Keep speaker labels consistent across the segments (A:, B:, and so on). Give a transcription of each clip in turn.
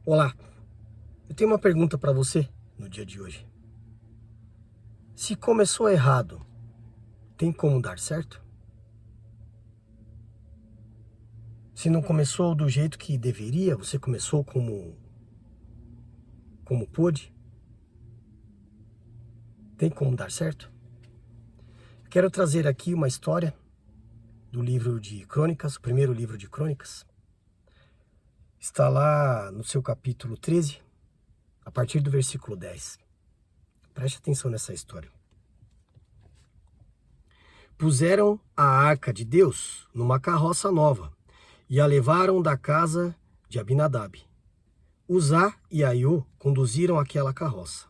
A: Olá, eu tenho uma pergunta para você no dia de hoje. Se começou errado, tem como dar certo? Se não começou do jeito que deveria, você começou como pôde, tem como dar certo? Quero trazer aqui uma história do livro de Crônicas, o primeiro livro de Crônicas. Está lá no seu capítulo 13, a partir do versículo 10. Preste atenção nessa história. Puseram a arca de Deus numa carroça nova e a levaram da casa de Abinadab. Uzá e Aiô conduziram aquela carroça.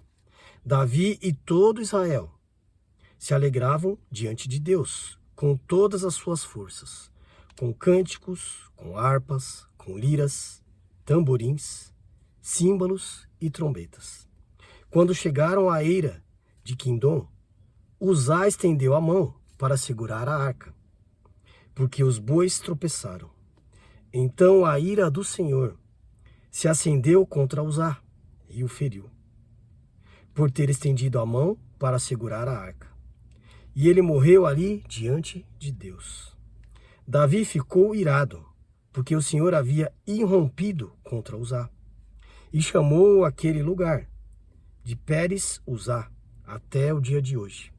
A: Davi e todo Israel se alegravam diante de Deus com todas as suas forças, com cânticos, com harpas, com liras, tamborins, símbolos e trombetas. Quando chegaram à eira de Quindom, Uzá estendeu a mão para segurar a arca, porque os bois tropeçaram. Então a ira do Senhor se acendeu contra Uzá e o feriu, por ter estendido a mão para segurar a arca. E ele morreu ali diante de Deus. Davi ficou irado, porque o Senhor havia irrompido contra Uzá, e chamou aquele lugar de Pérez Uzá até o dia de hoje.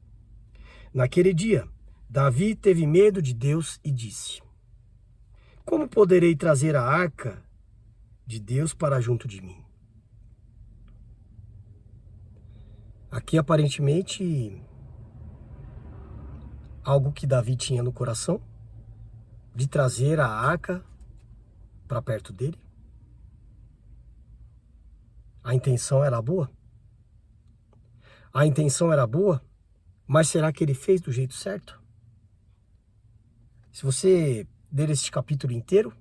A: Naquele dia, Davi teve medo de Deus e disse: como poderei trazer a arca de Deus para junto de mim? Aqui aparentemente algo que Davi tinha no coração, de trazer a arca para perto dele. A intenção era boa? A intenção era boa, mas será que ele fez do jeito certo? Se você ler este capítulo inteiro,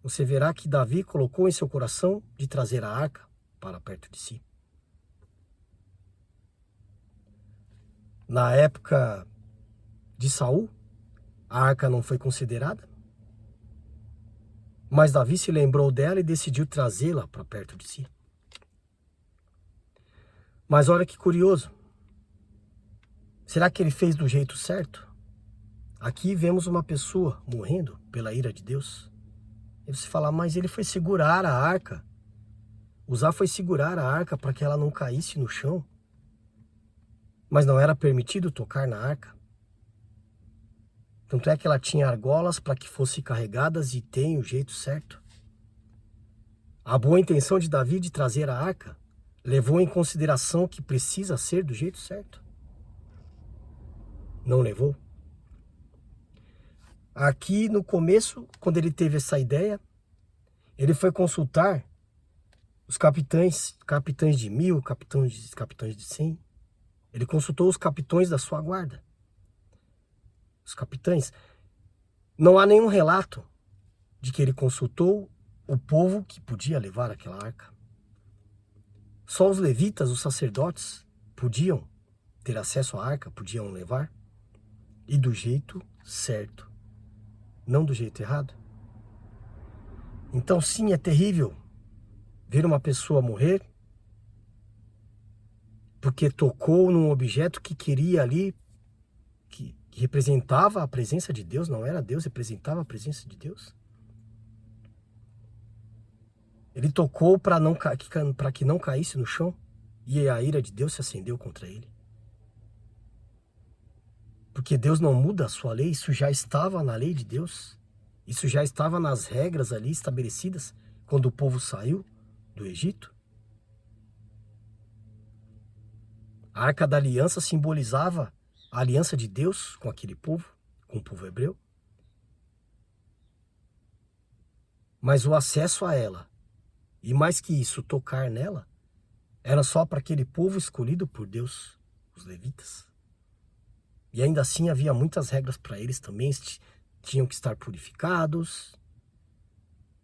A: você verá que Davi colocou em seu coração de trazer a arca para perto de si. Na época de Saul, a arca não foi considerada, mas Davi se lembrou dela e decidiu trazê-la para perto de si. Mas olha que curioso, será que ele fez do jeito certo? Aqui vemos uma pessoa morrendo pela ira de Deus. E você fala, mas ele foi segurar a arca. Uzá foi segurar a arca para que ela não caísse no chão. Mas não era permitido tocar na arca. Tanto é que ela tinha argolas para que fossem carregadas e tem o jeito certo. A boa intenção de Davi de trazer a arca levou em consideração que precisa ser do jeito certo. Não levou? Aqui no começo, quando ele teve essa ideia, ele foi consultar os capitães de 1000, capitães de 100. Ele consultou os capitães da sua guarda. Os capitães. Não há nenhum relato de que ele consultou o povo que podia levar aquela arca. Só os levitas, os sacerdotes, podiam ter acesso à arca, podiam levar. E do jeito certo, não do jeito errado. Então sim, é terrível ver uma pessoa morrer porque tocou num objeto que queria ali, que representava a presença de Deus, não era Deus, representava a presença de Deus. Ele tocou para que não caísse no chão, e a ira de Deus se acendeu contra ele. Porque Deus não muda a sua lei, isso já estava na lei de Deus, isso já estava nas regras ali estabelecidas quando o povo saiu do Egito. A Arca da Aliança simbolizava a aliança de Deus com aquele povo, com o povo hebreu. Mas o acesso a ela, e mais que isso, tocar nela, era só para aquele povo escolhido por Deus, os levitas. E ainda assim havia muitas regras para eles também, tinham que estar purificados,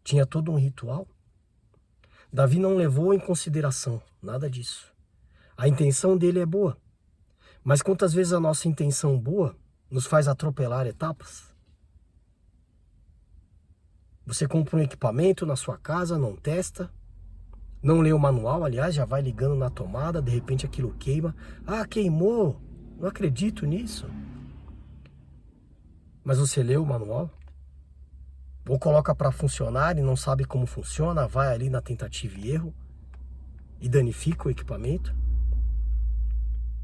A: tinha todo um ritual. Davi não levou em consideração nada disso. A intenção dele é boa, mas quantas vezes a nossa intenção boa nos faz atropelar etapas? Você compra um equipamento na sua casa, não testa, Não lê o manual, aliás, já vai ligando na tomada, de repente aquilo queima. Ah, queimou! Não acredito nisso. Mas você leu o manual? Ou coloca para funcionar e não sabe como funciona, vai ali na tentativa e erro e danifica o equipamento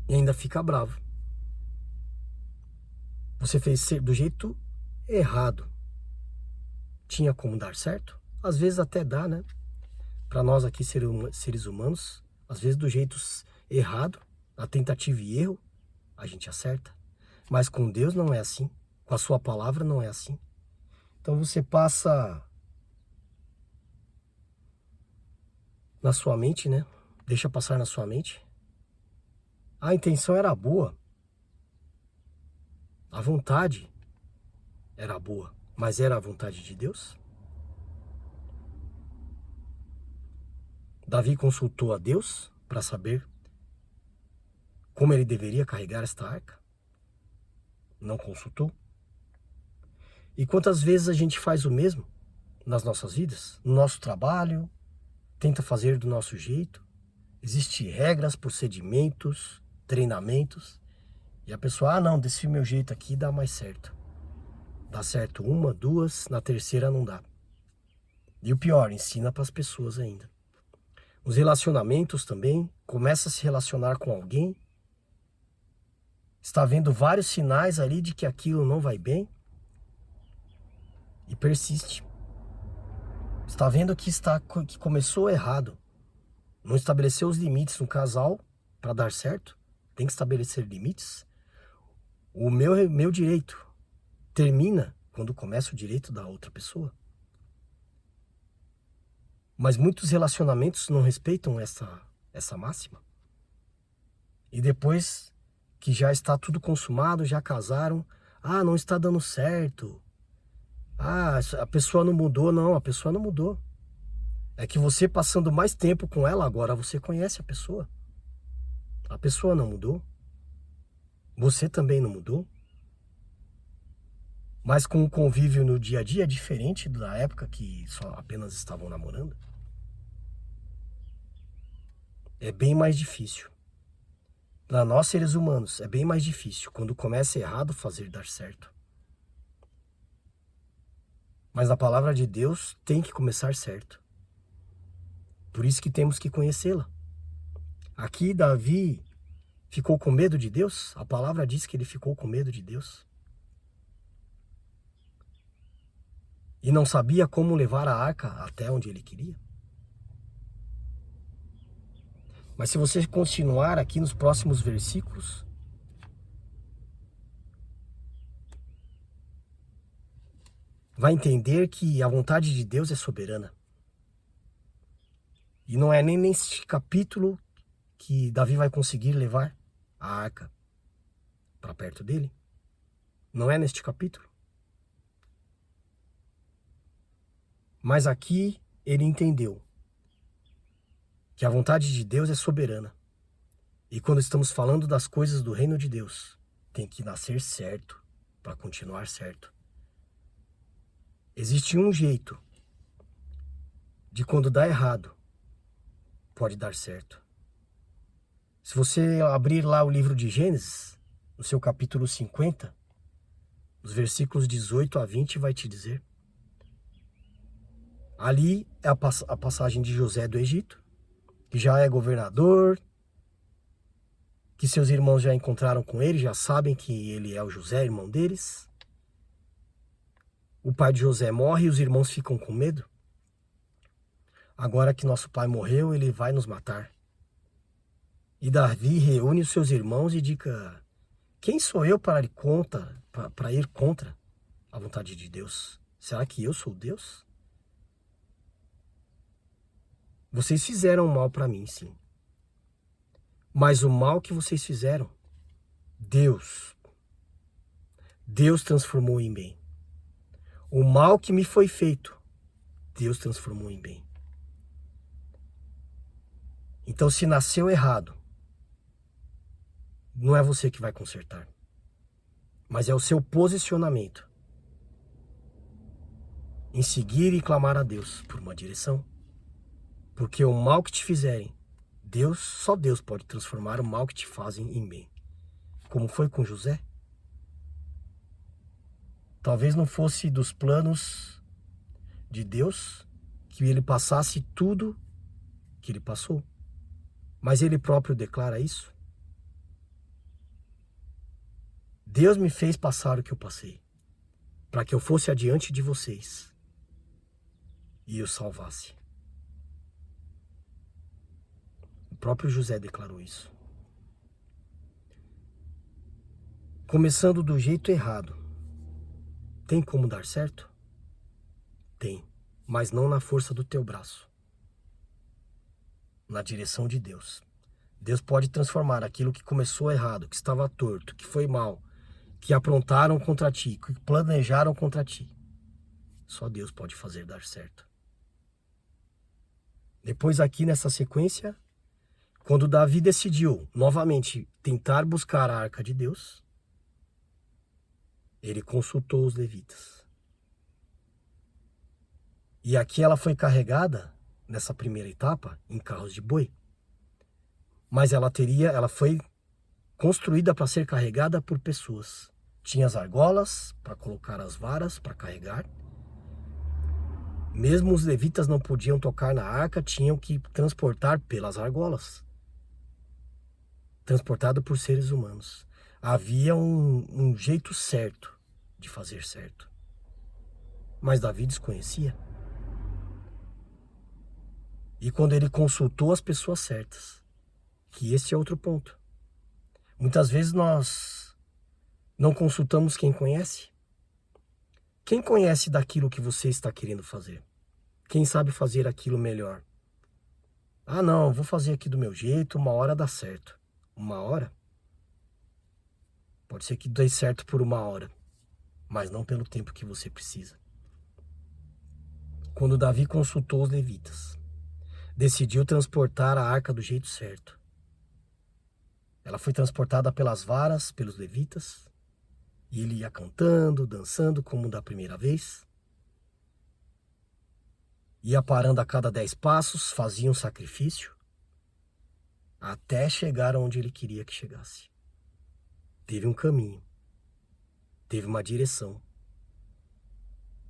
A: e ainda fica bravo. Você fez do jeito errado. Tinha como dar certo? Às vezes até dá, né? Para nós aqui seres humanos, às vezes do jeito errado, na tentativa e erro, a gente acerta. Mas com Deus não é assim. Com a sua palavra não é assim. Então você passa na sua mente, né? Deixa passar na sua mente. A intenção era boa. A vontade era boa. Mas era a vontade de Deus? Davi consultou a Deus para saber como ele deveria carregar esta arca? Não consultou? E quantas vezes a gente faz o mesmo nas nossas vidas? No nosso trabalho, tenta fazer do nosso jeito. Existem regras, procedimentos, treinamentos. E a pessoa, não, desse meu jeito aqui dá mais certo. Dá certo uma, duas, na terceira não dá. E o pior, ensina para as pessoas ainda. Os relacionamentos também, começa a se relacionar com alguém, está vendo vários sinais ali de que aquilo não vai bem e persiste. Está vendo que começou errado. Não estabeleceu os limites no casal para dar certo. Tem que estabelecer limites. O meu direito termina quando começa o direito da outra pessoa. Mas muitos relacionamentos não respeitam essa máxima. E depois que já está tudo consumado, já casaram, não está dando certo. A pessoa não mudou. Não, a pessoa não mudou. É que você passando mais tempo com ela, agora você conhece a pessoa. A pessoa não mudou. Você também não mudou. Mas com o convívio no dia a dia é diferente da época que só apenas estavam namorando. É bem mais difícil. Para nós seres humanos, é bem mais difícil quando começa errado fazer dar certo. Mas na palavra de Deus tem que começar certo. Por isso que temos que conhecê-la. Aqui Davi ficou com medo de Deus? A palavra diz que ele ficou com medo de Deus. E não sabia como levar a arca até onde ele queria. Mas se você continuar aqui nos próximos versículos, vai entender que a vontade de Deus é soberana. E não é nem neste capítulo que Davi vai conseguir levar a arca para perto dele. Não é neste capítulo. Mas aqui ele entendeu que a vontade de Deus é soberana. E quando estamos falando das coisas do reino de Deus, tem que nascer certo para continuar certo. Existe um jeito de quando dá errado, pode dar certo. Se você abrir lá o livro de Gênesis, no seu capítulo 50, os versículos 18 a 20 vai te dizer. Ali é a passagem de José do Egito, que já é governador, que seus irmãos já encontraram com ele, já sabem que ele é o José, irmão deles. O pai de José morre e os irmãos ficam com medo. Agora que nosso pai morreu, ele vai nos matar. E Davi reúne os seus irmãos e diz: quem sou eu para ir contra a vontade de Deus? Será que eu sou Deus? Vocês fizeram mal para mim, sim. Mas o mal que vocês fizeram, Deus transformou em bem. O mal que me foi feito, Deus transformou em bem. Então, se nasceu errado, não é você que vai consertar, mas é o seu posicionamento em seguir e clamar a Deus por uma direção, Porque o mal que te fizerem, só Deus pode transformar o mal que te fazem em bem. Como foi com José? Talvez não fosse dos planos de Deus que ele passasse tudo que ele passou. Mas ele próprio declara isso. Deus me fez passar o que eu passei, para que eu fosse adiante de vocês e os salvasse. O próprio José declarou isso. Começando do jeito errado, tem como dar certo? Tem, mas não na força do teu braço. Na direção de Deus. Deus pode transformar aquilo que começou errado, que estava torto, que foi mal, que aprontaram contra ti, que planejaram contra ti. Só Deus pode fazer dar certo. Depois aqui nessa sequência, quando Davi decidiu novamente tentar buscar a arca de Deus, ele consultou os levitas. E aqui ela foi carregada, nessa primeira etapa, em carros de boi. Mas ela foi construída para ser carregada por pessoas. Tinha as argolas para colocar as varas para carregar. Mesmo os levitas não podiam tocar na arca, tinham que transportar pelas argolas. Transportado por seres humanos. Havia um jeito certo de fazer certo. Mas Davi desconhecia. E quando ele consultou as pessoas certas, que esse é outro ponto. Muitas vezes nós não consultamos quem conhece. Quem conhece daquilo que você está querendo fazer? Quem sabe fazer aquilo melhor? Ah, não, vou fazer aqui do meu jeito, uma hora dá certo. Uma hora? Pode ser que dê certo por uma hora, mas não pelo tempo que você precisa. Quando Davi consultou os levitas, decidiu transportar a arca do jeito certo. Ela foi transportada pelas varas, pelos levitas, e ele ia cantando, dançando como da primeira vez. Ia parando a cada 10 passos, fazia um sacrifício, até chegar onde ele queria que chegasse. Teve um caminho, teve uma direção.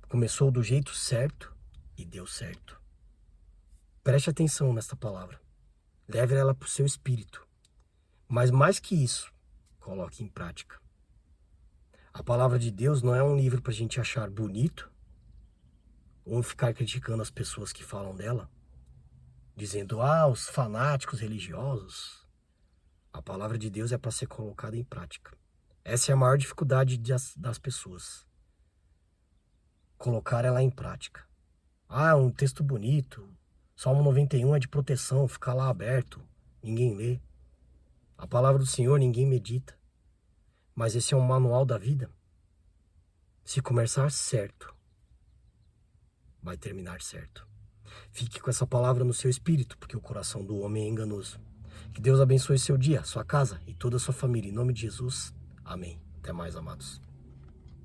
A: Começou do jeito certo e deu certo. Preste atenção nesta palavra. Leve ela para o seu espírito. Mas mais que isso, coloque em prática. A palavra de Deus não é um livro para a gente achar bonito ou ficar criticando as pessoas que falam dela, dizendo, os fanáticos religiosos. A palavra de Deus é para ser colocada em prática. Essa é a maior dificuldade das pessoas. Colocar ela em prática. É um texto bonito. Salmo 91 é de proteção, fica lá aberto, ninguém lê. A palavra do Senhor ninguém medita. Mas esse é um manual da vida. Se começar certo, vai terminar certo. Fique com essa palavra no seu espírito, porque o coração do homem é enganoso. Que Deus abençoe seu dia, sua casa e toda a sua família. Em nome de Jesus, amém. Até mais, amados.